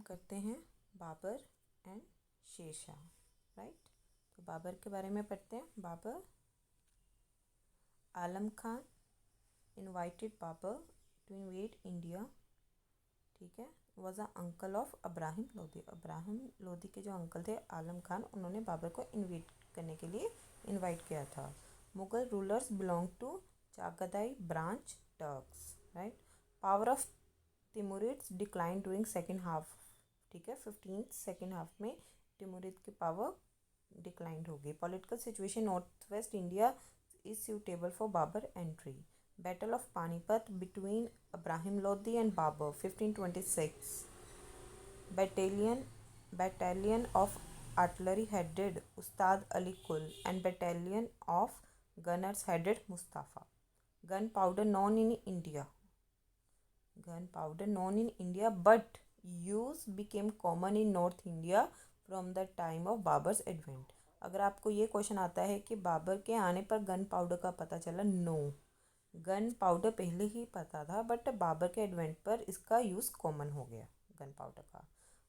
करते हैं Babar and Sher Shah. Right, तो बाबर के बारे में पढ़ते हैं। Babur, Alam Khan invited Babur to invade India, ठीक है, was a uncle of Ibrahim Lodi. Ibrahim Lodi के जो अंकल थे आलम खान, उन्होंने बाबर को इन्वेट करने के लिए इनवाइट किया था। Mughal rulers belong to Chagatai branch Turks. Right, power of Timurids decline during second half, ठीक है, 15th सेकेंड हाफ में तिमुरिद की पावर डिक्लाइंड हो गई। Political situation north west India is suitable for Babur entry. Battle of Panipat between Ibrahim Lodi and Babur, 1526. Battalion of artillery headed Ustad Ali Kul and battalion of gunners headed Mustafa. Gunpowder known in India, but use became common in North India from the time of Babur's advent. अगर आपको ये question आता है कि बाबर के आने पर gun powder का पता चला, नो, गन पाउडर पहले ही पता था, बट बाबर के एडवेंट पर इसका यूज़ कॉमन हो गया गन पाउडर का।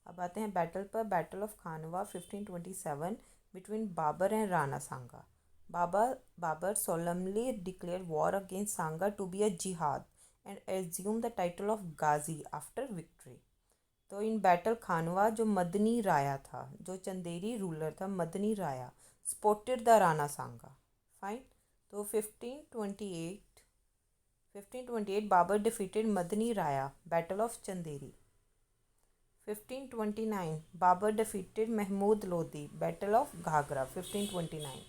अब आते हैं बैटल पर। Battle of Khanwa 1527 between Babur and Rana Sanga. Babur solemnly declared war against Sangha to be a jihad and assumed the title of Ghazi after victory. तो इन बैटल खानवा जो मदनी राया था, जो चंदेरी रूलर था Madni Raya, supported the Rana Sanga. Fine, तो 1528 Babur defeated Madni Raya, battle of Chanderi. 1529 Babur defeated Mahmud Lodi, battle of Ghaghra. 1529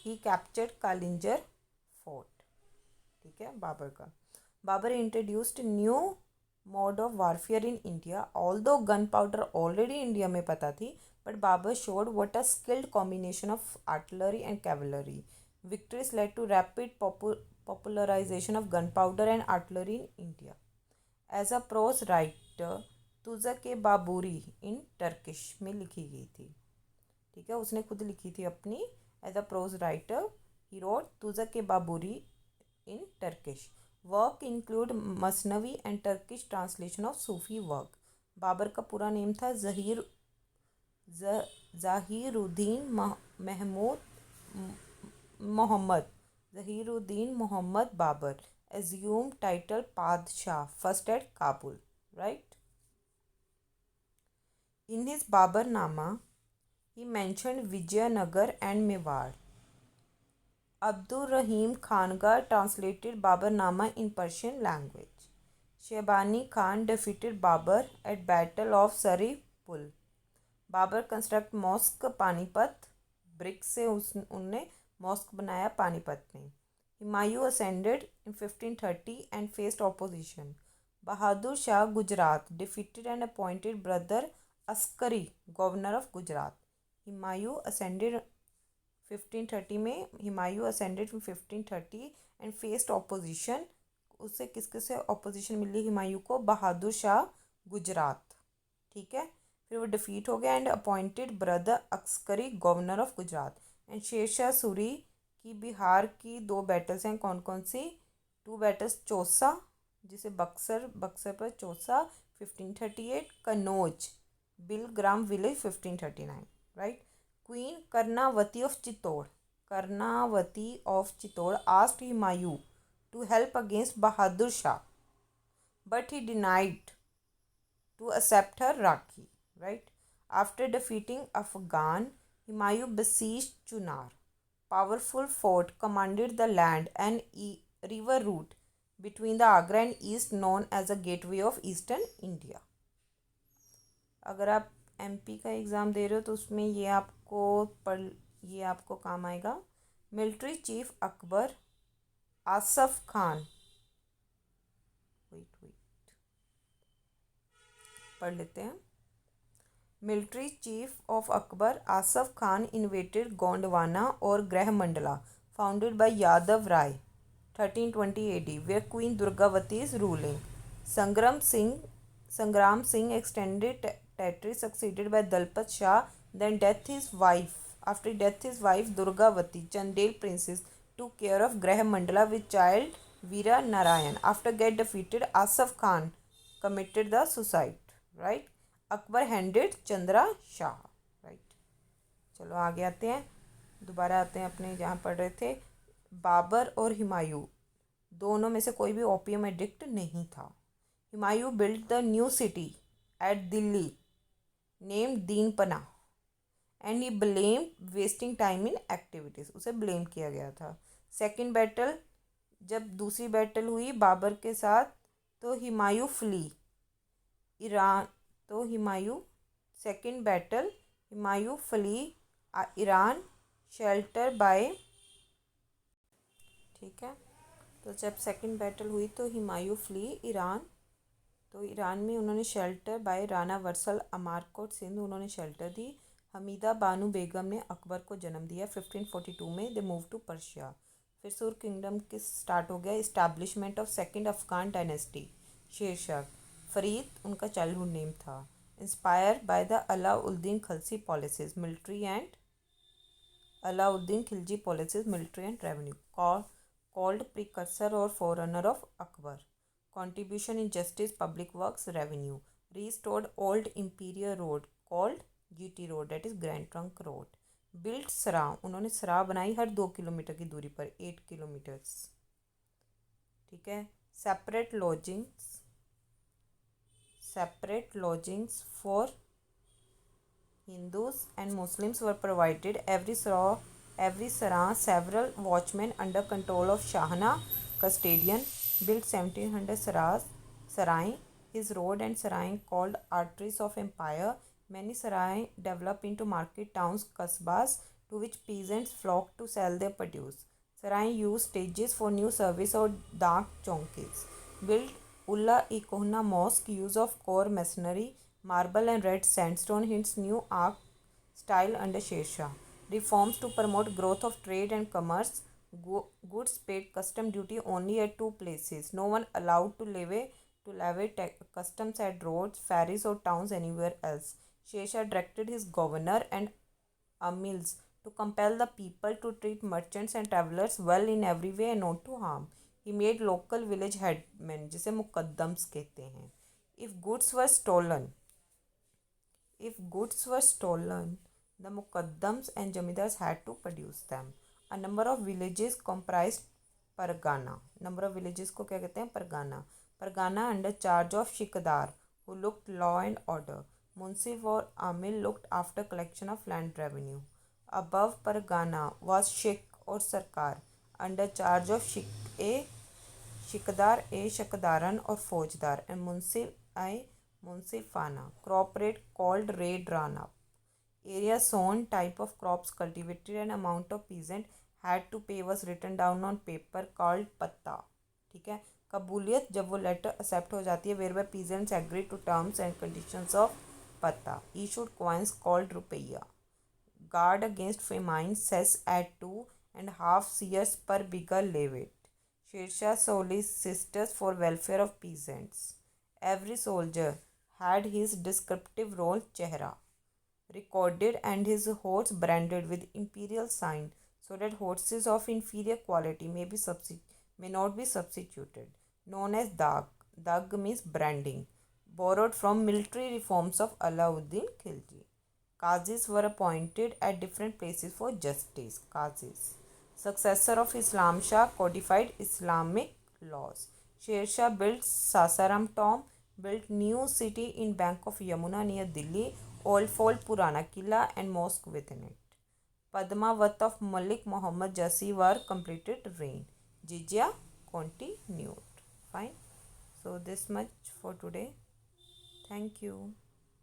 ही captured Kalinjar fort, ठीक है, बाबर का। Babur introduced new mode of warfare in India, although gunpowder already India में पता थी, but Babur showed what a skilled combination of artillery and cavalry. Victories led to rapid popularisation of gun powder and artillery in India. As a prose writer Tuzuk Baburi in Turkish में लिखी गई थी, ठीक है, उसने खुद लिखी थी अपनी। As a prose writer he wrote Tuzuk Baburi in Turkish. Work include Masnavi and Turkish translation of Sufi work. Babur का पूरा नेम था Zahiruddin Mohammad Babur. Assume title Padshah, first at Kabul. Right, in his Baburnama he mentioned Vijayanagar and Mewar. Abdur Rahim Khanga translated Baburnama in Persian language. Shaybani Khan defeated Babur at Battle of Saripul. Babur construct mosque Panipat, brick से उनने mosque बनाया पानीपत में। Humayun ascended in 1530 and faced opposition. Bahadur Shah Gujarat defeated and appointed brother Askari governor of Gujarat. Humayun ascended 1530 में, Humayun ascended in 1530 and faced opposition. उससे किसके से opposition मिली हुमायूं को? बहादुर शाह गुजरात, ठीक है। फिर वो डिफीट हो गया and appointed brother Askari governor of Gujarat. And Sher Shah Suri की बिहार की 2 बैटल्स हैं, कौन कौन सी? 2 बैटल्स, चौसा जिसे बक्सर पर Chausa 1538, Kannauj Bilgram village 1539। Right, queen Karnavati of Chittor asked Humayun to help against Bahadur Shah, but he denied to accept her rakhi. Right, after defeating Afghan, Humayun besieged Chunar, powerful fort commanded the land and river route between the Agra and East, known as the gateway of Eastern India. अगर आप MP का exam दे रहे हो तो उसमें ये आपको काम आएगा। मिलिट्री चीफ अकबर आसफ खान, पढ़ लेते हैं। Military chief of Akbar Asaf Khan invaded Gondwana और Garha Mandla, founded by Yadav Rai 1320 AD, where Queen Durgavati is ruling. Sangram Singh extended territory succeeded by Dalpat Shah, then after death his wife Durgavati, Chandel princess, took care of Grah Mandala with child Veera Narayan. After get defeated, Asaf Khan committed the suicide. Right, Akbar handed Chandra Shah, right. चलो आगे आते हैं, दोबारा आते हैं अपने जहाँ पढ़ रहे थे। बाबर और हुमायूं दोनों में से कोई भी ओपियम एडिक्ट नहीं था। Humayun build the new city at Delhi named Dinpanah and he blame wasting time in activities, उसे ब्लेम किया गया था। सेकेंड बैटल, जब दूसरी बैटल हुई बाबर के साथ, तो हुमायूं फ्ली ईरान, तो Humayun second battle Humayun flee Iran shelter by, ठीक है। तो जब सेकेंड बैटल हुई तो हुमायूं फ्ली ईरान, तो ईरान में उन्होंने शेल्टर बाय राना वर्सल अमारकोट सिंध उन्होंने शेल्टर दी। हमीदा बानो बेगम ने अकबर को जन्म दिया 1542 में। They move to Persia. फिर सुर किंगडम के स्टार्ट हो गया, establishment of second Afghan dynasty, Sher Shah. Farid उनका चाइल्डहुड नेम था। Inspire by the Alauddin Khalji policies military and Alauddin Khilji policies military and revenue, called precursor or forerunner of Akbar. Contribution in justice, public works, revenue. Restored old imperial road called GT road, that is Grand Trunk Road. Built Sarah, उन्होंने सराह बनाई हर 2 kilometre की दूरी पर, 8 kilometers, ठीक है। Separate lodgings for Hindus and Muslims were provided. Every sarah, several watchmen under control of Shahana custodian. Built 1700 sarai. His road and sarai called arteries of empire. Many sarai developed into market towns, kasbas, to which peasants flocked to sell their produce. Sarai used stages for new service or dak chowkis. Built Ulla-e-Kohna mosque. Use of core masonry, marble and red sandstone hints new arch style under Sher. Reforms to promote growth of trade and commerce. Goods paid custom duty only at 2 places. No one allowed to levy customs at roads, ferries or towns anywhere else. Sher directed his governor and amils to compel the people to treat merchants and travelers well in every way and not to harm. He made local village headmen, जिसे मुकद्दम्स कहते हैं. If goods were stolen, the mukaddams and jamidars had to produce them. A number of villages comprised pargana. Number of villages को क्या कहते हैं? Pargana. Pargana under charge of shikdar, who looked law and order. Munsif or amil looked after collection of land revenue. Above pargana was sheikh or sarkar, under charge of shikdar, a shakdaran or fojdar, and munsif a munsifana. Crop rate called raid run up. Area sown, type of crops cultivated, and amount of peasant had to pay was written down on paper called पत्ता, ठीक है। कबूलियत, जब वो letter accept हो जाती है, whereby peasants agree to terms and conditions of patta. Issued coins called rupiya. Guard against famine, cess at 2.5 seers per bigger levit. Sher solicitors for welfare of peasants. Every soldier had his descriptive role chehra recorded and his horse branded with imperial sign, so that horses of inferior quality may not be substituted. Known as dag. Dag means branding. Borrowed from military reforms of Alauddin Khilji. Qazis were appointed at different places for justice. Qazis. Successor of Islam Shah codified Islamic laws. Sher Shah built Sasaram tomb, built new city in bank of Yamuna near Delhi, Old Fort Purana Killa and mosque within it. Padmavat of Malik Muhammad Jassi were completed reign. Jizya continued. Fine. So this much for today. Thank you.